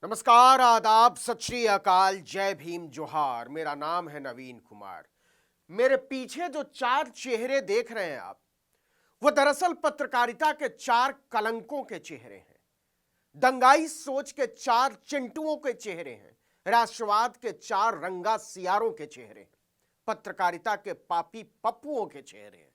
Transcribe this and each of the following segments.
नमस्कार, आदाब, सत श्री अकाल, जय भीम, जोहार। मेरा नाम है नवीन कुमार। मेरे पीछे जो चार चेहरे देख रहे हैं आप, वो दरअसल पत्रकारिता के चार कलंकों के चेहरे हैं। दंगाई सोच के चार चिंटुओं के चेहरे हैं। राष्ट्रवाद के चार रंगा सियारों के चेहरे हैं। पत्रकारिता के पापी पप्पुओं के चेहरे हैं।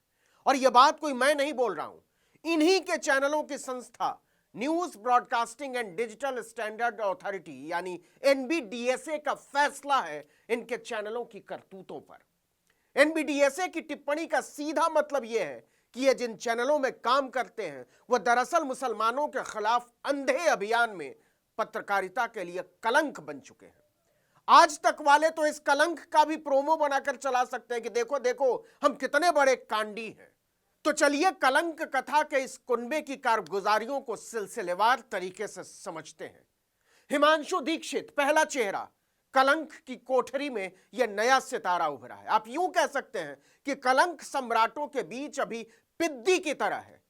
और यह बात कोई मैं नहीं बोल रहा हूं, इन्हीं के चैनलों की संस्था news broadcasting and digital standard authority यानी एनबीडीएसए का फैसला है इनके चैनलों की करतूतों पर। एनबीडीएसए की टिप्पणी का सीधा मतलब यह है कि ये जिन चैनलों में काम करते हैं वह दरअसल मुसलमानों के खिलाफ अंधे अभियान में पत्रकारिता के लिए कलंक बन चुके हैं। आज तक वाले तो इस कलंक का भी प्रोमो बनाकर चला सकते हैं कि देखो देखो हम कितने बड़े कांडी हैं। तो चलिए कलंक कथा के इस कुनबे की कारगुजारियों को सिलसिलेवार तरीके से समझते हैं। हिमांशु दीक्षित पहला चेहरा, कलंक की कोठरी में यह नया सितारा उभरा है। आप यूं कह सकते हैं कि कलंक सम्राटों के बीच अभी पिद्दी की तरह है,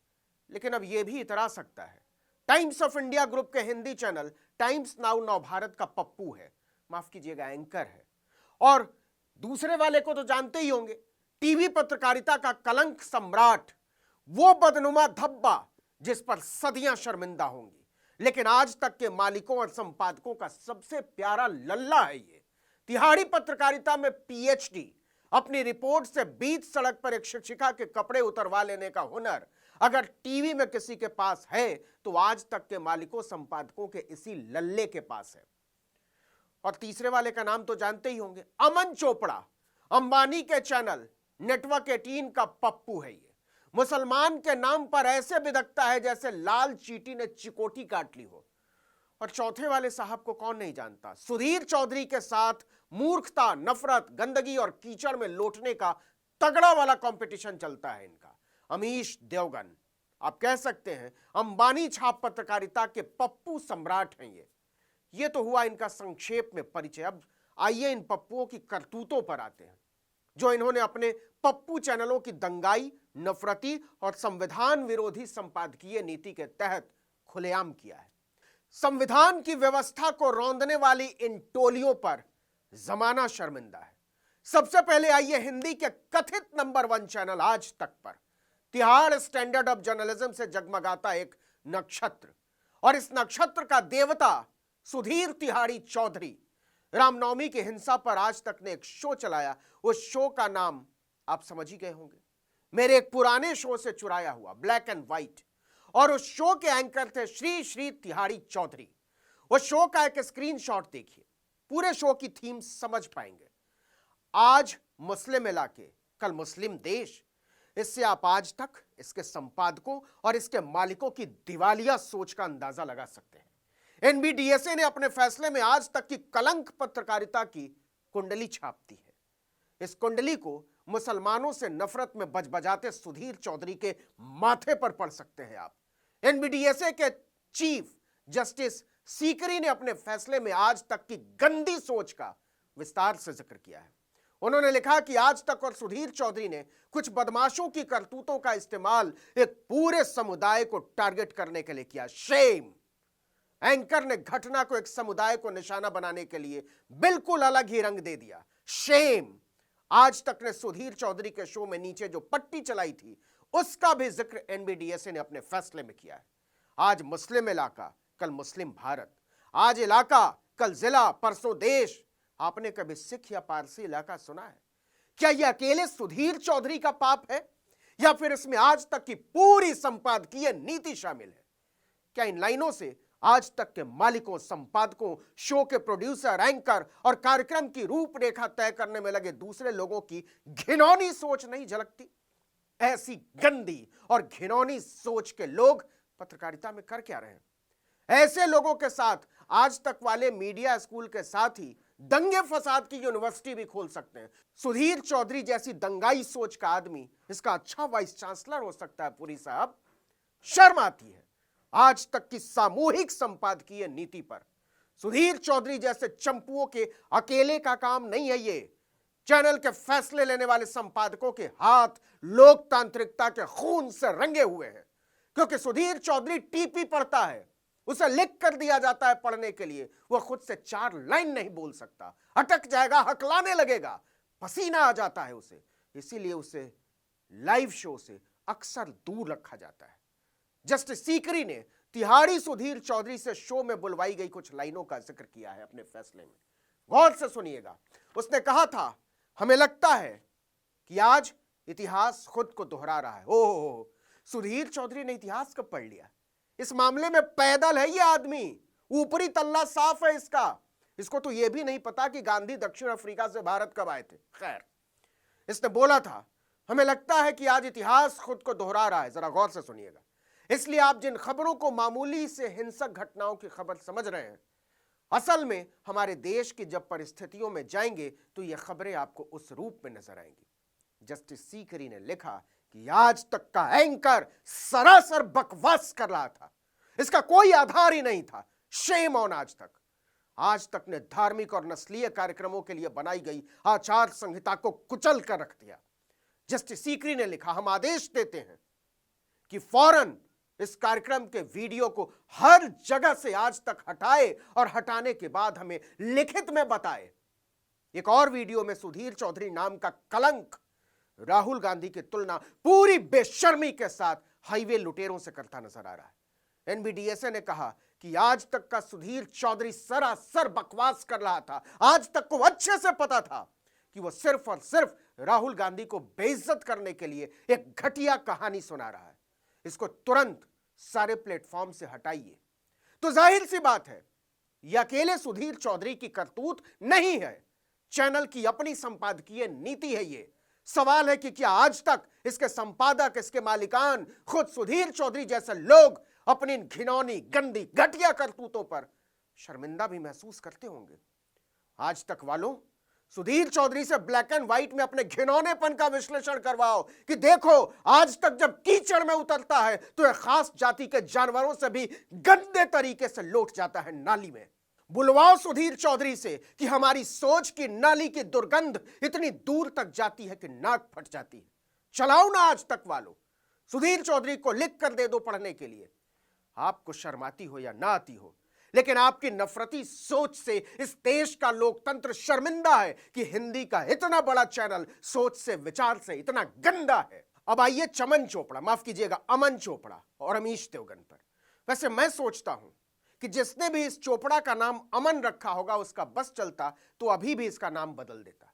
लेकिन अब यह भी इतरा सकता है। टाइम्स ऑफ इंडिया ग्रुप के हिंदी चैनल टाइम्स नाउ नव भारत का पप्पू है, माफ कीजिएगा एंकर है। और दूसरे वाले को तो जानते ही होंगे, टीवी पत्रकारिता का कलंक सम्राट, वो बदनुमा धब्बा जिस पर सदियां शर्मिंदा होंगी, लेकिन आज तक के मालिकों और संपादकों का सबसे प्यारा लल्ला है ये। तिहाड़ी पत्रकारिता में पीएचडी, अपनी रिपोर्ट से बीच सड़क पर एक शिक्षिका के कपड़े उतरवा लेने का हुनर अगर टीवी में किसी के पास है तो आज तक के मालिकों संपादकों के इसी लल्ले के पास है। और तीसरे वाले का नाम तो जानते ही होंगे, अमन चोपड़ा, अंबानी के चैनल नेटवर्क 18 का पप्पू है ये। मुसलमान के नाम पर ऐसे बिदकता है जैसे लाल चींटी ने चिकोटी काट ली हो। और चौथे वाले साहब को कौन नहीं जानता, सुधीर चौधरी के साथ मूर्खता, नफरत, गंदगी और कीचड़ में लोटने का तगड़ा वाला कंपटीशन चलता है इनका। अमीश देवगन, आप कह सकते हैं अंबानी छाप पत्रकारिता के पप्पू सम्राट हैं ये तो हुआ इनका संक्षेप में परिचय। अब आइए इन पप्पुओं की करतूतों पर आते हैं जो इन्होंने अपने पप्पू चैनलों की दंगाई, नफरती और संविधान विरोधी संपादकीय नीति के तहत खुलेआम किया है। संविधान की व्यवस्था को रौंदने वाली इन टोलियों पर जमाना शर्मिंदा है। सबसे पहले आइए हिंदी के कथित नंबर 1 चैनल आज तक पर, तिहाड़ स्टैंडर्ड ऑफ जर्नलिज्म से जगमगाता एक नक्षत्र, और इस नक्षत्र का देवता सुधीर तिहाड़ी चौधरी रामनवमी की हिंसा पर आज तक ने एक शो चलाया। उस शो का नाम आप समझ ही गए होंगे, मेरे एक पुराने शो से चुराया हुआ, ब्लैक एंड व्हाइट। और उस शो के एंकर थे श्री श्री तिहाड़ी चौधरी। उस शो का एक स्क्रीनशॉट देखिए, पूरे शो की थीम समझ पाएंगे। आज मुस्लिम इलाके, कल मुस्लिम देश। इससे आप आज तक इसके संपादकों और इसके मालिकों की दिवालिया सोच का अंदाजा लगा सकते हैं। एनबीडीएसए ने अपने फैसले में आज तक की कलंक पत्रकारिता की कुंडली छापती है। इस कुंडली को मुसलमानों से नफरत में बजबजाते सुधीर चौधरी के माथे पर पड़ सकते हैं आप। एनबीडीएसए के चीफ जस्टिस सीकरी ने अपने फैसले में आज तक की गंदी सोच का विस्तार से जिक्र किया है। उन्होंने लिखा कि आज तक और सुधीर चौधरी ने कुछ बदमाशों की करतूतों का इस्तेमाल एक पूरे समुदाय को टारगेट करने के लिए किया। शेम। एंकर ने घटना को एक समुदाय को निशाना बनाने के लिए बिल्कुल अलग ही रंग दे दिया। शेम। आज तक ने सुधीर चौधरी के शो में नीचे जो पट्टी चलाई थी उसका भी जिक्र एनबीडीएसए ने अपने फैसले में किया है। आज मुस्लिम इलाका, कल मुस्लिम भारत। आज इलाका, कल जिला, परसों देश। आपने कभी सिख या पारसी इलाका सुना है? क्या यह अकेले सुधीर चौधरी का पाप है या फिर इसमें आज तक की पूरी संपादकीय नीति शामिल है? क्या इन लाइनों से आज तक के मालिकों, संपादकों, शो के प्रोड्यूसर, एंकर और कार्यक्रम की रूपरेखा तय करने में लगे दूसरे लोगों की घिनौनी सोच नहीं झलकती? ऐसी गंदी और घिनौनी सोच के लोग पत्रकारिता में कर क्या रहे हैं? ऐसे लोगों के साथ आज तक वाले मीडिया स्कूल के साथ ही दंगे फसाद की यूनिवर्सिटी भी खोल सकते हैं। सुधीर चौधरी जैसी दंगाई सोच का आदमी इसका अच्छा वाइस चांसलर हो सकता है। पुरी साहब, शर्म आती है आज तक की सामूहिक संपादकीय नीति पर। सुधीर चौधरी जैसे चंपुओं के अकेले का काम नहीं है ये। चैनल के फैसले लेने वाले संपादकों के हाथ लोकतांत्रिकता के खून से रंगे हुए हैं, क्योंकि सुधीर चौधरी टीपी पढ़ता है, उसे लिख कर दिया जाता है पढ़ने के लिए, वह खुद से 4 लाइन नहीं बोल सकता, अटक जाएगा, हकलाने लगेगा, पसीना आ जाता है उसे। इसीलिए उसे लाइव शो से अक्सर दूर रखा जाता है। जस्टिस सीकरी ने तिहाड़ी सुधीर चौधरी से शो में बुलवाई गई कुछ लाइनों का जिक्र किया है अपने फैसले में। गौर से सुनिएगा। उसने कहा था, हमें लगता है कि आज इतिहास खुद को दोहरा रहा है। ओह, सुधीर चौधरी ने इतिहास कब पढ़ लिया? इस मामले में पैदल है ये आदमी, ऊपरी तल्ला साफ है इसका। इसको तो यह भी नहीं पता कि गांधी दक्षिण अफ्रीका से भारत कब आए थे। खैर, इसने बोला था, हमें लगता है कि आज इतिहास खुद को दोहरा रहा है। जरा गौर से सुनिएगा। इसलिए आप जिन खबरों को मामूली से हिंसक घटनाओं की खबर समझ रहे हैं, असल में हमारे देश की जब परिस्थितियों में जाएंगे तो ये खबरें आपको उस रूप में नजर आएंगी। जस्टिस सीकरी ने लिखा कि आज तक का एंकर सरासर बकवास कर रहा था, इसका कोई आधार ही नहीं था। शेम ऑन आज तक ने धार्मिक और नस्लीय कार्यक्रमों के लिए बनाई गई आचार संहिता को कुचल कर रख दिया। जस्टिस सीकरी ने लिखा, हम आदेश देते हैं कि फौरन इस कार्यक्रम के वीडियो को हर जगह से आज तक हटाए और हटाने के बाद हमें लिखित में बताए। एक और वीडियो में सुधीर चौधरी नाम का कलंक राहुल गांधी की तुलना पूरी बेशर्मी के साथ हाईवे लुटेरों से करता नजर आ रहा है। एनबीडीएसए ने कहा कि आज तक का सुधीर चौधरी सरासर बकवास कर रहा था। आज तक को अच्छे से पता था कि वह सिर्फ और सिर्फ राहुल गांधी को बेइज्जत करने के लिए एक घटिया कहानी सुना रहा है। इसको तुरंत सारे प्लेटफॉर्म से हटाइए। तो जाहिर सी बात है, यह अकेले सुधीर चौधरी की करतूत नहीं है, चैनल की अपनी संपादकीय नीति है। ये सवाल है कि क्या आज तक इसके संपादक, इसके मालिकान, खुद सुधीर चौधरी जैसे लोग अपनी घिनौनी, गंदी, घटिया करतूतों पर शर्मिंदा भी महसूस करते होंगे? आज तक वालों, सुधीर चौधरी से ब्लैक एंड व्हाइट में अपने घिनौनेपन का विश्लेषण करवाओ कि देखो, आज तक जब कीचड़ में उतरता है तो एक खास जाति के जानवरों से भी गंदे तरीके से लौट जाता है नाली में। बुलवाओ सुधीर चौधरी से कि हमारी सोच की नाली की दुर्गंध इतनी दूर तक जाती है कि नाक फट जाती है। चलाओ ना आज तक वालों, सुधीर चौधरी को लिख कर दे दो पढ़ने के लिए। आपको शर्म आती हो या ना आती हो, लेकिन आपकी नफरती सोच से इस देश का लोकतंत्र शर्मिंदा है कि हिंदी का इतना बड़ा चैनल सोच से, विचार से इतना गंदा है। अब आइए चमन चोपड़ा, माफ कीजिएगा अमन चोपड़ा और अमीश देवगन पर। वैसे मैं सोचता हूं कि जिसने भी इस चोपड़ा का नाम अमन रखा होगा, उसका बस चलता तो अभी भी इसका नाम बदल देता।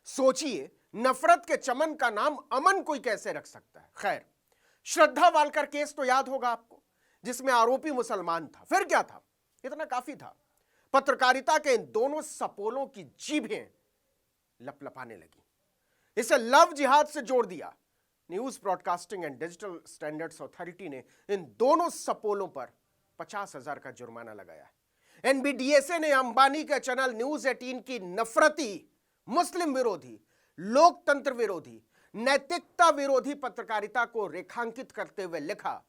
सोचिए, नफरत के चमन का नाम अमन कोई कैसे रख सकता है? खैर, श्रद्धा वालकर केस तो याद होगा आपको, जिसमें आरोपी मुसलमान था। फिर क्या था? इतना काफी था। पत्रकारिता के इन दोनों सपोलों की जीभें लपलपाने लगी। इसे लव जिहाद से जोड़ दिया। News broadcasting and digital standards authority ने इन दोनों सपोलों पर 50,000 का जुर्माना लगाया है। एनबीडीएसए ने अंबानी के चैनल न्यूज 18 की नफरती, मुस्लिम विरोधी, लोकतंत्र विरोधी, नैतिकता विरोधी पत्रकारिता को रेखांकित करते हुए लिखा,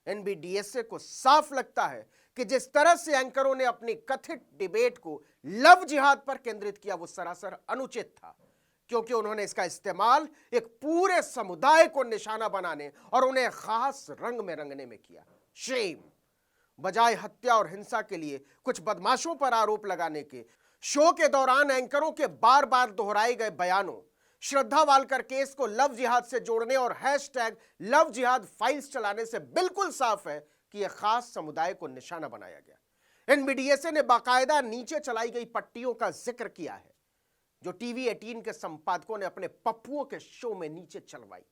एनबीडीएसए को साफ लगता है कि जिस तरह से एंकरों ने अपनी कथित डिबेट को लव जिहाद पर केंद्रित किया, वो सरासर अनुचित था, क्योंकि उन्होंने इसका इस्तेमाल एक पूरे समुदाय को निशाना बनाने और उन्हें खास रंग में रंगने में किया। शेम। बजाय हत्या और हिंसा के लिए कुछ बदमाशों पर आरोप लगाने के, शो के दौरान एंकरों के बार बार दोहराए गए बयानों, श्रद्धा वालकर केस को लव जिहाद से जोड़ने और हैशटैग लव जिहाद फाइल्स चलाने से बिल्कुल साफ है कि यह खास समुदाय को निशाना बनाया गया। एनबीडीएसए ने बाकायदा नीचे चलाई गई पट्टियों का जिक्र किया है, जो टीवी 18 के संपादकों ने अपने पप्पुओं के शो में नीचे चलवाई।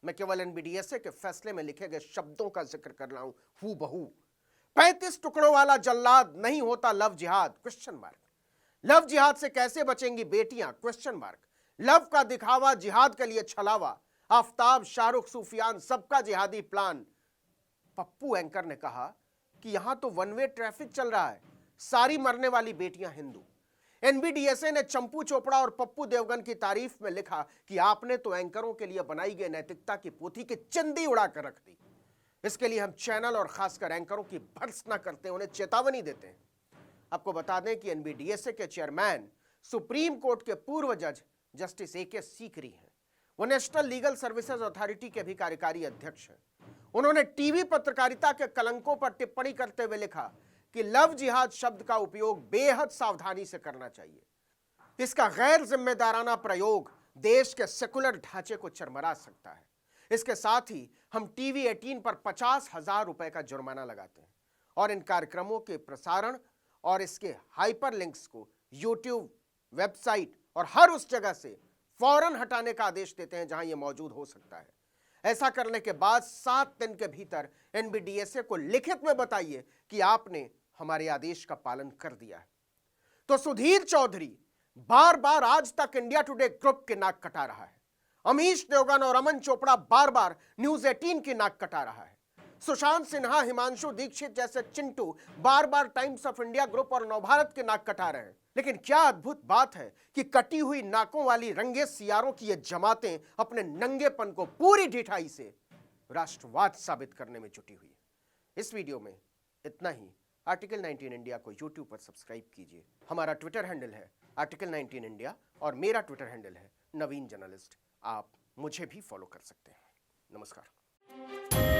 मैं केवल एनबीडीएसए के फैसले में लिखे गए शब्दों का जिक्र कर रहा हूं, हूबहू। 35 टुकड़ों वाला जल्लाद नहीं होता लव जिहाद? Question mark. लव जिहाद से कैसे बचेंगी बेटियां? Question mark. लव का दिखावा, जिहाद के लिए छलावा, आफ्ताब, शाहरुख, सूफियान, सबका जिहादी प्लान। पप्पू एंकर ने कहा कि यहां तो वन वे ट्रैफिक चल रहा है, सारी मरने वाली बेटियां हिंदू। एनबीडीएसए ने चंपू चोपड़ा और पप्पू देवगन की तारीफ में लिखा कि आपने तो एंकरों के लिए बनाई गई नैतिकता की पोथी की चिंदी उड़ाकर रख दी। इसके लिए हम चैनल और खासकर एंकरों की भर्त्सना करते हैं, उन्हें चेतावनी देते हैं। आपको बता दें कि एनबीडीएसए के चेयरमैन सुप्रीम कोर्ट के पूर्व जज जस्टिस ए के सीकरी हैं। वो नेशनल लीगल सर्विसेज अथॉरिटी के भी कार्यकारी अध्यक्ष हैं। उन्होंने टीवी पत्रकारिता के कलंकों पर टिप्पणी करते हुए लिखा कि लव जिहाद शब्द का उपयोग बेहद सावधानी से करना चाहिए। इसका गैर जिम्मेदाराना प्रयोग देश के सेकुलर ढांचे को चरमरा सकता है। इसके साथ ही हम टीवी 18 पर 50,000 रुपए का जुर्माना लगाते हैं और इन कार्यक्रमों के प्रसारण और इसके हाइपरलिंक्स को यूट्यूब, वेबसाइट और हर उस जगह से फौरन हटाने का आदेश देते हैं जहां यह मौजूद हो सकता है। ऐसा करने के बाद 7 दिन के भीतर एनबीडीएसए को लिखित में बताइए कि आपने हमारे आदेश का पालन कर दिया है। तो सुधीर चौधरी बार बार आज तक इंडिया टुडे ग्रुप के नाक कटा रहा है। अमीश देवगन और अमन चोपड़ा बार बार न्यूज 18 की नाक कटा रहा है। सुशांत सिन्हा, हिमांशु दीक्षित जैसे चिंटू बार बार टाइम्स ऑफ इंडिया ग्रुप और नवभारत के नाक कटा रहे हैं। लेकिन क्या अद्भुत बात है कि कटी हुई नाकों वाली रंगे सियारों की ये जमातें अपने नंगेपन को पूरी ढिठाई से राष्ट्रवाद साबित करने में जुटी हुई है। इस वीडियो में इतना ही। आर्टिकल 19 इंडिया को यूट्यूब पर सब्सक्राइब कीजिए। हमारा ट्विटर हैंडल है आर्टिकल 19 इंडिया और मेरा ट्विटर हैंडल है नवीन जर्नलिस्ट। आप मुझे भी फॉलो कर सकते हैं। नमस्कार।